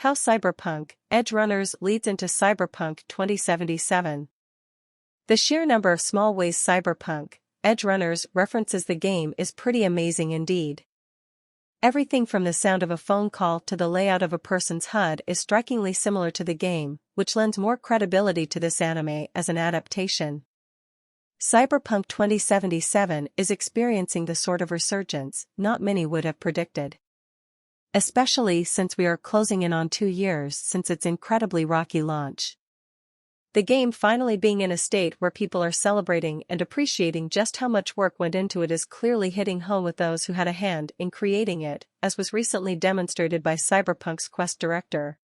How Cyberpunk Edgerunners leads into Cyberpunk 2077. The sheer number of small ways Cyberpunk Edgerunners references the game is pretty amazing indeed. Everything from the sound of a phone call to the layout of a person's HUD is strikingly similar to the game, which lends more credibility to this anime as an adaptation. Cyberpunk 2077 is experiencing the sort of resurgence not many would have predicted. Especially since we are closing in on 2 years since its incredibly rocky launch. The game finally being in a state where people are celebrating and appreciating just how much work went into it is clearly hitting home with those who had a hand in creating it, as was recently demonstrated by Cyberpunk's quest director.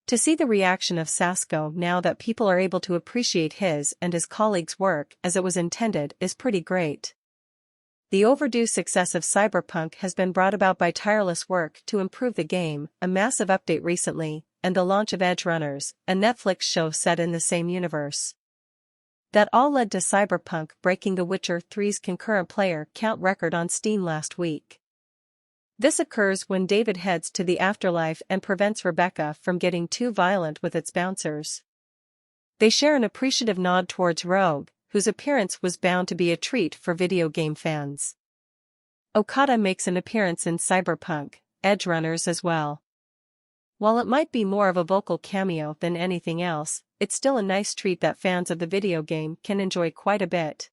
To see the reaction of Sasco now that people are able to appreciate his and his colleagues' work as it was intended is pretty great. The overdue success of Cyberpunk has been brought about by tireless work to improve the game, a massive update recently, and the launch of Edgerunners, a Netflix show set in the same universe. That all led to Cyberpunk breaking The Witcher 3's concurrent player count record on Steam last week. This occurs when David heads to the afterlife and prevents Rebecca from getting too violent with its bouncers. They share an appreciative nod towards Rogue, whose appearance was bound to be a treat for video game fans. Okada makes an appearance in Cyberpunk Edgerunners as well. While it might be more of a vocal cameo than anything else, it's still a nice treat that fans of the video game can enjoy quite a bit.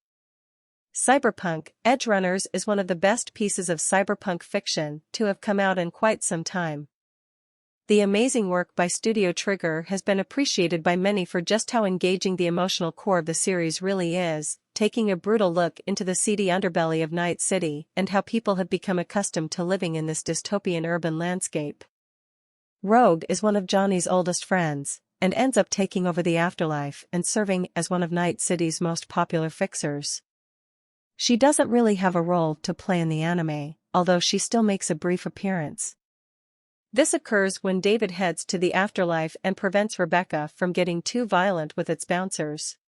Cyberpunk Edgerunners is one of the best pieces of cyberpunk fiction to have come out in quite some time. The amazing work by Studio Trigger has been appreciated by many for just how engaging the emotional core of the series really is, taking a brutal look into the seedy underbelly of Night City and how people have become accustomed to living in this dystopian urban landscape. Rogue is one of Johnny's oldest friends, and ends up taking over the afterlife and serving as one of Night City's most popular fixers. She doesn't really have a role to play in the anime, although she still makes a brief appearance. This occurs when David heads to the afterlife and prevents Rebecca from getting too violent with its bouncers.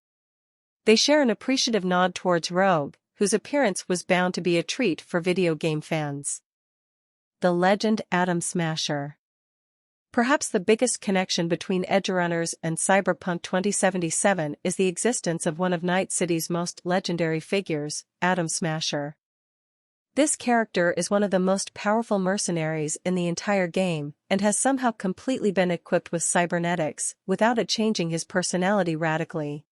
They share an appreciative nod towards Rogue, whose appearance was bound to be a treat for video game fans. The legend Atom Smasher. Perhaps the biggest connection between Edgerunners and Cyberpunk 2077 is the existence of one of Night City's most legendary figures, Atom Smasher. This character is one of the most powerful mercenaries in the entire game, and has somehow completely been equipped with cybernetics, without it changing his personality radically.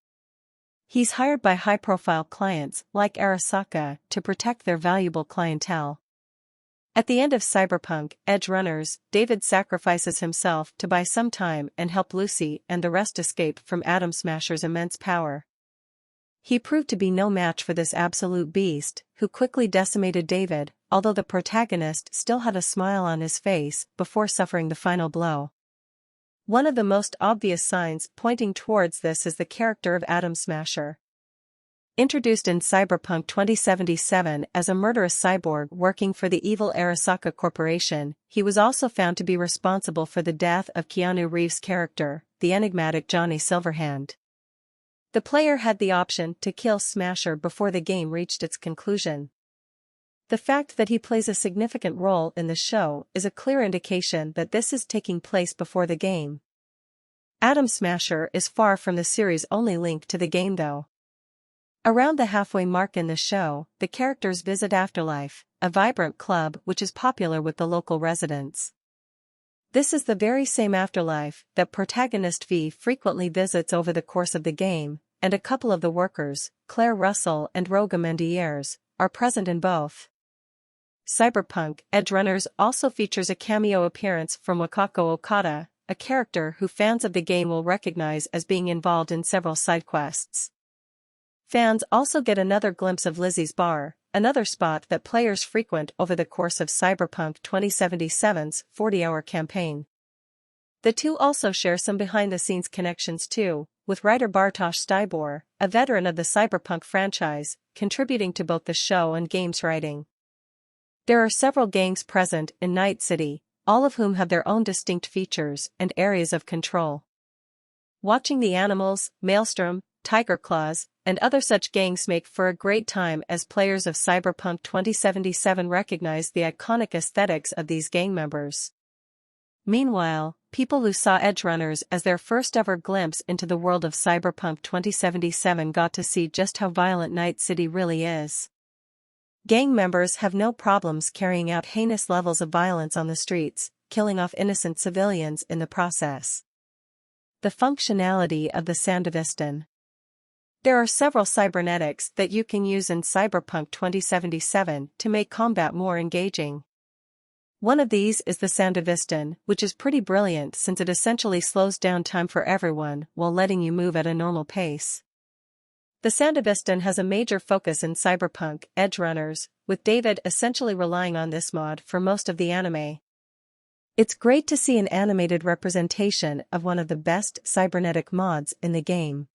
He's hired by high-profile clients like Arasaka to protect their valuable clientele. At the end of Cyberpunk Edgerunners, David sacrifices himself to buy some time and help Lucy and the rest escape from Atom Smasher's immense power. He proved to be no match for this absolute beast, who quickly decimated David, although the protagonist still had a smile on his face before suffering the final blow. One of the most obvious signs pointing towards this is the character of Atom Smasher. Introduced in Cyberpunk 2077 as a murderous cyborg working for the evil Arasaka Corporation, he was also found to be responsible for the death of Keanu Reeves' character, the enigmatic Johnny Silverhand. The player had the option to kill Smasher before the game reached its conclusion. The fact that he plays a significant role in the show is a clear indication that this is taking place before the game. Atom Smasher is far from the series' only link to the game though. Around the halfway mark in the show, the characters visit Afterlife, a vibrant club which is popular with the local residents. This is the very same Afterlife that protagonist V frequently visits over the course of the game, and a couple of the workers, Claire Russell and Rogue Mendiers, are present in both. Cyberpunk Edgerunners also features a cameo appearance from Wakako Okada, a character who fans of the game will recognize as being involved in several side quests. Fans also get another glimpse of Lizzie's Bar, another spot that players frequent over the course of Cyberpunk 2077's 40-hour campaign. The two also share some behind-the-scenes connections too, with writer Bartosz Stybor, a veteran of the Cyberpunk franchise, contributing to both the show and game's writing. There are several gangs present in Night City, all of whom have their own distinct features and areas of control. Watching the Animals, Maelstrom, Tiger Claws, and other such gangs make for a great time as players of Cyberpunk 2077 recognize the iconic aesthetics of these gang members. Meanwhile, people who saw Edgerunners as their first ever glimpse into the world of Cyberpunk 2077 got to see just how violent Night City really is. Gang members have no problems carrying out heinous levels of violence on the streets, killing off innocent civilians in the process. The functionality of the Sandevistan. There are several cybernetics that you can use in Cyberpunk 2077 to make combat more engaging. One of these is the Sandevistan, which is pretty brilliant since it essentially slows down time for everyone while letting you move at a normal pace. The Sandevistan has a major focus in Cyberpunk Edgerunners, with David essentially relying on this mod for most of the anime. It's great to see an animated representation of one of the best cybernetic mods in the game.